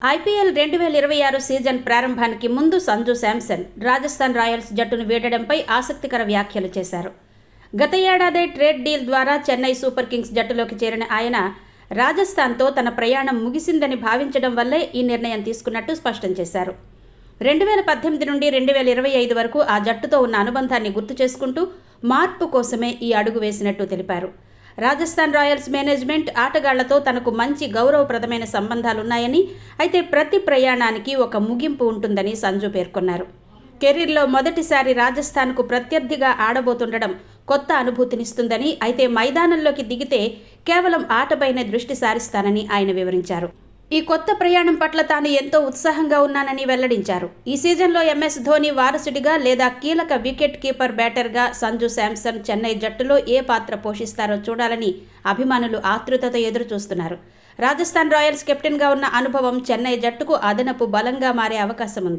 IPL 2026 season ప్రారంభానికి ముందు Sanju Samson Rajasthan Royals జట్టును వీడడంపై ఆసక్తికర వ్యాఖ్యలు చేశారు. గత ఏడాది ట్రేడ్ డీల్ ద్వారా చెన్నై సూపర్ కింగ్స్ జట్టులోకి చేరిన ఆయన రాజస్థాన్తో తన ప్రయాణం ముగిసిందని భావించడం వల్లే ఈ నిర్ణయం తీసుకున్నట్టు స్పష్టం చేశారు. 2018 నుండి 2025 వరకు ఆ జట్టుతో ఉన్న అనుబంధాన్ని గుర్తు చేసుకుంటూ మార్పు కోసమే ఈ అడుగు వేసినట్టు తెలిపారు. రాజస్థాన్ రాయల్స్ మేనేజ్మెంట్ ఆటగాళ్లతో తనకు మంచి గౌరవప్రదమైన సంబంధాలున్నాయని, అయితే ప్రతి ప్రయాణానికి ఒక ముగింపు ఉంటుందని సంజు పేర్కొన్నారు. కెరీర్లో మొదటిసారి రాజస్థాన్కు ప్రత్యర్థిగా ఆడబోతుండడం కొత్త అనుభూతినిస్తుందని, అయితే మైదానంలోకి దిగితే కేవలం ఆటపైనే దృష్టి సారిస్తానని ఆయన వివరించారు. ఈ కొత్త ప్రయాణం పట్ల తాను ఎంతో ఉత్సాహంగా ఉన్నానని వెల్లడించారు. ఈ సీజన్లో ఎంఎస్ ధోని వారసుడిగా లేదా కీలక వికెట్ కీపర్ బ్యాటర్గా సంజు శాంసన్ చెన్నై జట్టులో ఏ పాత్ర పోషిస్తారో చూడాలని అభిమానులు ఆతృతతో ఎదురుచూస్తున్నారు. రాజస్థాన్ రాయల్స్ కెప్టెన్గా ఉన్న అనుభవం చెన్నై జట్టుకు అదనపు బలంగా మారే అవకాశం ఉంది.